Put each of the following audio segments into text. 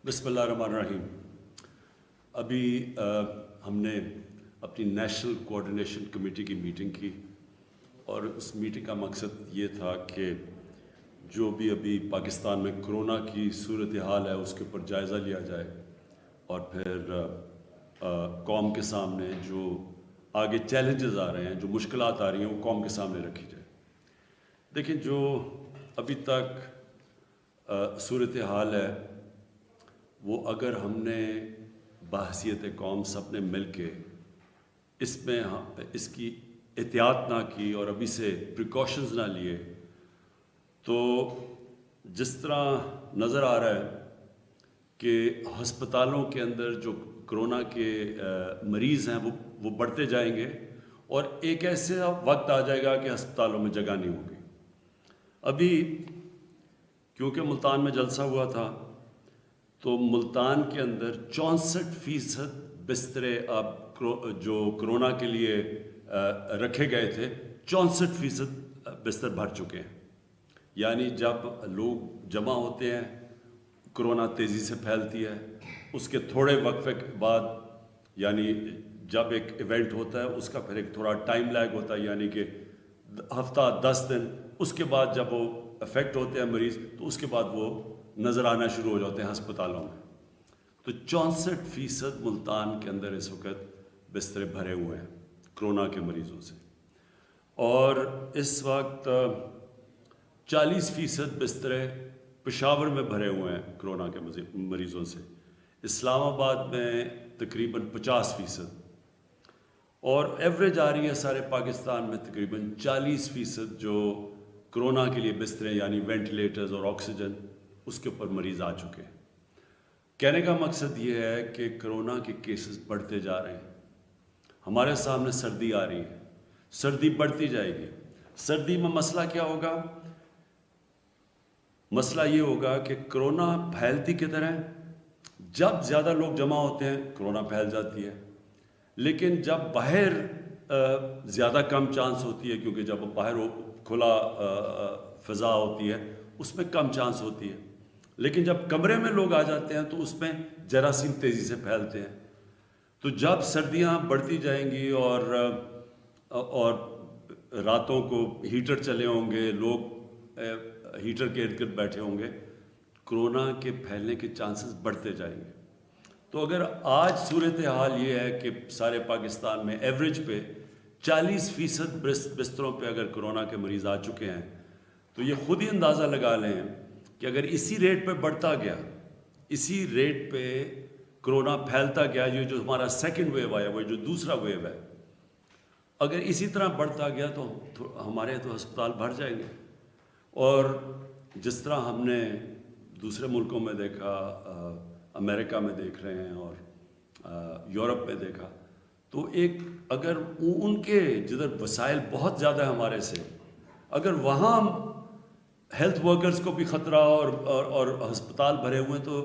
بسم اللہ الرحمن الرحیم۔ ابھی ہم نے اپنی نیشنل کوآرڈینیشن کمیٹی کی میٹنگ کی اور اس میٹنگ کا مقصد یہ تھا کہ جو بھی ابھی پاکستان میں کرونا کی صورتحال ہے اس کے اوپر جائزہ لیا جائے اور پھر قوم کے سامنے جو آگے چیلنجز آ رہے ہیں، جو مشکلات آ رہی ہیں، وہ قوم کے سامنے رکھی جائے۔ دیکھیں، جو ابھی تک صورتحال ہے وہ اگر ہم نے بحیثیت قوم سب نے مل کے اس کی احتیاط نہ کی اور ابھی سے پریکاشنز نہ لیے تو جس طرح نظر آ رہا ہے کہ ہسپتالوں کے اندر جو کرونا کے مریض ہیں وہ بڑھتے جائیں گے اور ایک ایسا وقت آ جائے گا کہ ہسپتالوں میں جگہ نہیں ہوگی۔ ابھی کیونکہ ملتان میں جلسہ ہوا تھا تو ملتان کے اندر 64% بسترے اب جو کرونا کے لیے رکھے گئے تھے 64% بستر بھر چکے ہیں۔ یعنی جب لوگ جمع ہوتے ہیں کرونا تیزی سے پھیلتی ہے، اس کے تھوڑے وقفے کے بعد، یعنی جب ایک ایونٹ ہوتا ہے اس کا پھر ایک تھوڑا ٹائم لیگ ہوتا ہے، یعنی کہ ہفتہ 10 دن، اس کے بعد جب وہ افیکٹ ہوتے ہیں مریض تو اس کے بعد وہ نظر آنا شروع ہو جاتے ہیں ہسپتالوں میں۔ تو 64% ملتان کے اندر اس وقت بسترے بھرے ہوئے ہیں کرونا کے مریضوں سے، اور اس وقت 40% بسترے پشاور میں بھرے ہوئے ہیں کرونا کے مریضوں سے، اسلام آباد میں تقریباً 50%، اور ایوریج آ رہی ہے سارے پاکستان میں تقریباً 40% جو کرونا کے لیے بسترے یعنی وینٹیلیٹرز اور آکسیجن اس کے اوپر مریض آ چکے ہیں۔ کہنے کا مقصد یہ ہے کہ کرونا کے کیسز بڑھتے جا رہے ہیں، ہمارے سامنے سردی آ رہی ہے، سردی بڑھتی جائے گی۔ سردی میں مسئلہ کیا ہوگا؟ مسئلہ یہ ہوگا کہ کرونا پھیلتی کدھر ہے؟ جب زیادہ لوگ جمع ہوتے ہیں کرونا پھیل جاتی ہے، لیکن جب باہر زیادہ کم چانس ہوتی ہے، کیونکہ جب باہر کھلا فضا ہوتی ہے اس میں کم چانس ہوتی ہے، لیکن جب کمرے میں لوگ آ جاتے ہیں تو اس میں جراثیم تیزی سے پھیلتے ہیں۔ تو جب سردیاں بڑھتی جائیں گی اور راتوں کو ہیٹر چلے ہوں گے، لوگ ہیٹر کے ارد گرد بیٹھے ہوں گے، کرونا کے پھیلنے کے چانسز بڑھتے جائیں گے۔ تو اگر آج صورتحال یہ ہے کہ سارے پاکستان میں ایوریج پہ 40% بستروں پہ اگر کرونا کے مریض آ چکے ہیں تو یہ خود ہی اندازہ لگا لیں کہ اگر اسی ریٹ پہ بڑھتا گیا، اسی ریٹ پہ کرونا پھیلتا گیا، یہ جو ہمارا سیکنڈ ویو آیا، وہ جو دوسرا ویو ہے، اگر اسی طرح بڑھتا گیا تو ہمارے تو ہسپتال بھر جائیں گے۔ اور جس طرح ہم نے دوسرے ملکوں میں دیکھا، امریکہ میں دیکھ رہے ہیں اور یورپ میں دیکھا، تو ایک اگر ان کے جدھر وسائل بہت زیادہ ہے ہمارے سے، اگر وہاں ہیلتھ ورکرز کو بھی خطرہ اور ہسپتال بھرے ہوئے ہیں تو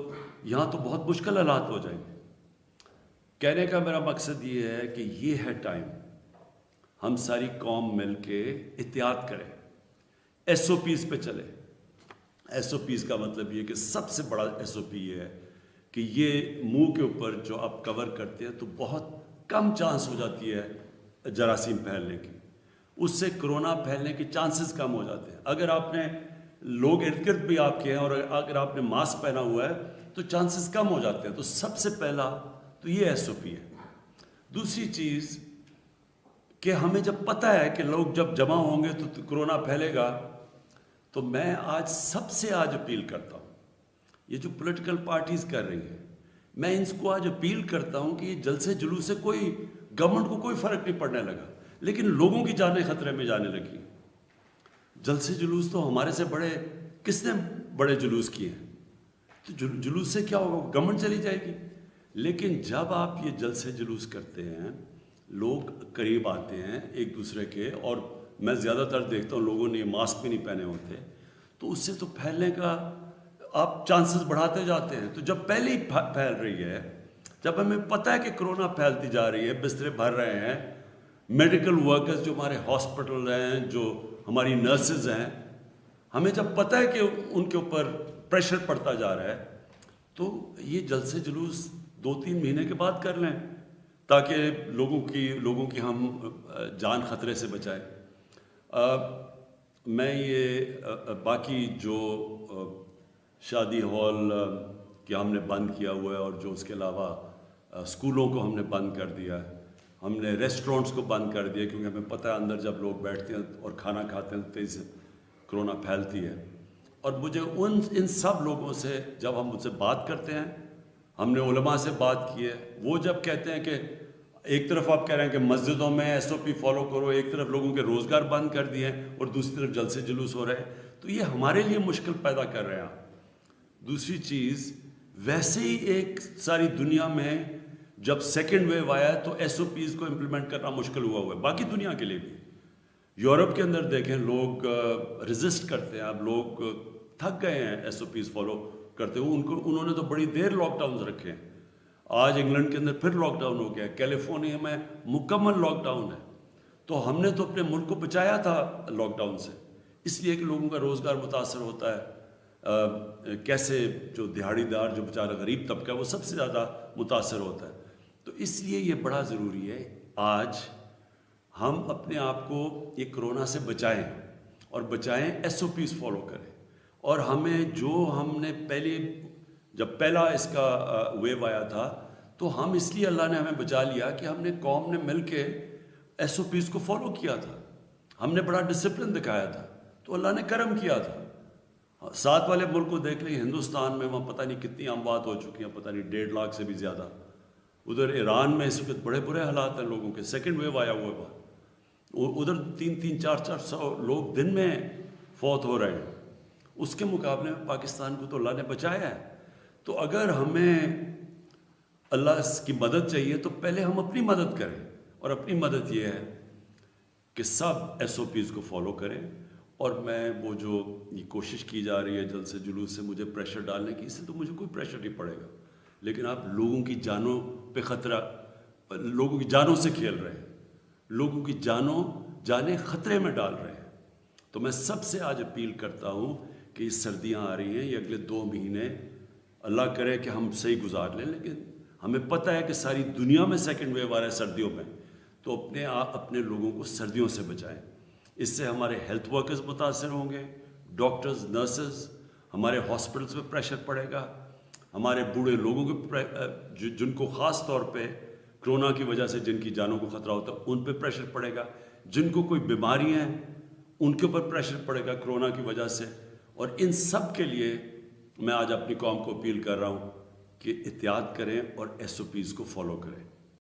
یہاں تو بہت مشکل حالات ہو جائیں گے۔ کہنے کا میرا مقصد یہ ہے کہ یہ ہے ٹائم، ہم ساری قوم مل کے احتیاط کریں، ایس او پیز پہ چلیں۔ ایس او پیز کا مطلب یہ کہ سب سے بڑا ایس او پی یہ ہے کہ یہ منہ کے اوپر جو آپ کور کرتے ہیں تو بہت کم چانس ہو جاتی ہے جراثیم پھیلنے کی، اس سے کرونا پھیلنے کے چانسز کم ہو جاتے ہیں۔ اگر آپ نے لوگ ارد گرد بھی آپ کے ہیں اور اگر آپ نے ماسک پہنا ہوا ہے تو چانسز کم ہو جاتے ہیں۔ تو سب سے پہلا تو یہ ایس او پی ہے۔ دوسری چیز کہ ہمیں جب پتہ ہے کہ لوگ جب جمع ہوں گے تو کرونا پھیلے گا، تو میں آج سب سے اپیل کرتا ہوں، یہ جو پولیٹیکل پارٹیز کر رہی ہیں، میں ان کو آج اپیل کرتا ہوں کہ یہ جلسے جلوس سے کوئی گورنمنٹ کو کوئی فرق نہیں پڑنے لگا، لیکن لوگوں کی جانیں خطرے میں جانے لگی۔ جلسے جلوس تو ہمارے سے بڑے کس نے بڑے جلوس کیے ہیں؟ تو جلوس سے کیا ہوگا؟ گورنمنٹ چلی جائے گی۔ لیکن جب آپ یہ جلسے جلوس کرتے ہیں، لوگ قریب آتے ہیں ایک دوسرے کے، اور میں زیادہ تر دیکھتا ہوں لوگوں نے ماسک بھی نہیں پہنے ہوتے، تو اس سے تو پھیلنے کا آپ چانسز بڑھاتے جاتے ہیں۔ تو جب پہلے ہی پھیل رہی ہے، جب ہمیں پتہ ہے کہ کرونا پھیلتی جا رہی ہے، بسترے بھر رہے ہیں، میڈیکل ورکرز جو ہمارے ہاسپٹل ہیں، جو ہماری نرسز ہیں، ہمیں جب پتہ ہے کہ ان کے اوپر پریشر پڑتا جا رہا ہے، تو یہ جلسے جلوس 2-3 مہینے کے بعد کر لیں تاکہ لوگوں کی ہم جان خطرے سے بچائیں. میں یہ باقی جو شادی ہال کہ ہم نے بند کیا ہوا ہے اور جو اس کے علاوہ اسکولوں کو ہم نے بند کر دیا ہے, ہم نے ریسٹورینٹس کو بند کر دیا, کیونکہ ہمیں پتہ ہے اندر جب لوگ بیٹھتے ہیں اور کھانا کھاتے ہیں تیزی سے کرونا پھیلتی ہے. اور مجھے ان سب لوگوں سے جب ہم ان سے بات کرتے ہیں, ہم نے علماء سے بات کی ہے, وہ جب کہتے ہیں کہ ایک طرف آپ کہہ رہے ہیں کہ مسجدوں میں ایس او پی فالو کرو, ایک طرف لوگوں کے روزگار بند کر دیے ہیں اور دوسری طرف جلسے جلوس ہو رہے ہیں, تو یہ ہمارے لیے مشکل پیدا کر رہے ہیں. دوسری چیز, ویسے ہی ایک ساری دنیا میں جب سیکنڈ ویو آیا ہے تو ایس او پیز کو امپلیمنٹ کرنا مشکل ہوا ہے, باقی دنیا کے لیے بھی. یورپ کے اندر دیکھیں لوگ ریزسٹ کرتے ہیں, اب لوگ تھک گئے ہیں ایس او پیز فالو کرتے ہوئے. انہوں نے تو بڑی دیر لاک ڈاؤنز رکھے ہیں. آج انگلینڈ کے اندر پھر لاک ڈاؤن ہو گیا ہے, کیلیفورنیا میں مکمل لاک ڈاؤن ہے. تو ہم نے تو اپنے ملک کو بچایا تھا لاک ڈاؤن سے, اس لیے کہ لوگوں کا روزگار متاثر ہوتا ہے. کیسے جو دہاڑی دار جو بیچارہ غریب طبقہ ہے وہ سب سے زیادہ متاثر ہوتا ہے. تو اس لیے یہ بڑا ضروری ہے آج ہم اپنے آپ کو یہ کرونا سے بچائیں, اور بچائیں ایس او پیز فالو کریں. اور ہمیں جو ہم نے جب پہلا اس کا ویو آیا تھا تو ہم اس لیے اللہ نے ہمیں بچا لیا کہ ہم نے قوم نے مل کے ایس او پیز کو فالو کیا تھا, ہم نے بڑا ڈسپلن دکھایا تھا, تو اللہ نے کرم کیا تھا. ساتھ والے ملک کو دیکھ لیں, ہندوستان میں وہاں پتہ نہیں کتنی اموات ہو چکی ہیں, پتہ نہیں 1.5 لاکھ سے بھی زیادہ. ادھر ایران میں اس وقت بڑے برے حالات ہیں لوگوں کے, سیکنڈ ویو آیا ہوا ہے وہاں, ادھر 300 400 لوگ دن میں فوت ہو رہے ہیں. اس کے مقابلے میں پاکستان کو تو اللہ نے بچایا ہے. تو اگر ہمیں اللہ کی مدد چاہیے تو پہلے ہم اپنی مدد کریں, اور اپنی مدد یہ ہے کہ سب ایس او پیز کو فالو کریں. اور میں وہ جو یہ کوشش کی جا رہی ہے جلسے جلوس سے مجھے پریشر ڈالنے کی, اس سے تو مجھے کوئی پریشر نہیں پڑے گا, لیکن آپ لوگوں کی جانوں پہ خطرہ, لوگوں کی جانوں سے کھیل رہے ہیں, لوگوں کی جانیں خطرے میں ڈال رہے ہیں. تو میں سب سے آج اپیل کرتا ہوں کہ یہ سردیاں آ رہی ہیں, یہ اگلے 2 مہینے اللہ کرے کہ ہم صحیح گزار لیں, لیکن ہمیں پتہ ہے کہ ساری دنیا میں سیکنڈ ویو آ رہا ہے سردیوں میں, تو اپنے لوگوں کو سردیوں سے بچائیں. اس سے ہمارے ہیلتھ ورکرز متاثر ہوں گے, ڈاکٹرز, نرسز, ہمارے ہاسپٹلس پہ پریشر پڑے گا, ہمارے بوڑھے لوگوں کے جن کو خاص طور پہ کرونا کی وجہ سے جن کی جانوں کو خطرہ ہوتا ہے ان پہ پریشر پڑے گا, جن کو کوئی بیماریاں ہیں ان کے اوپر پریشر پڑے گا کرونا کی وجہ سے. اور ان سب کے لیے میں آج اپنی قوم کو اپیل کر رہا ہوں کہ احتیاط کریں اور ایس او پیز کو فالو کریں.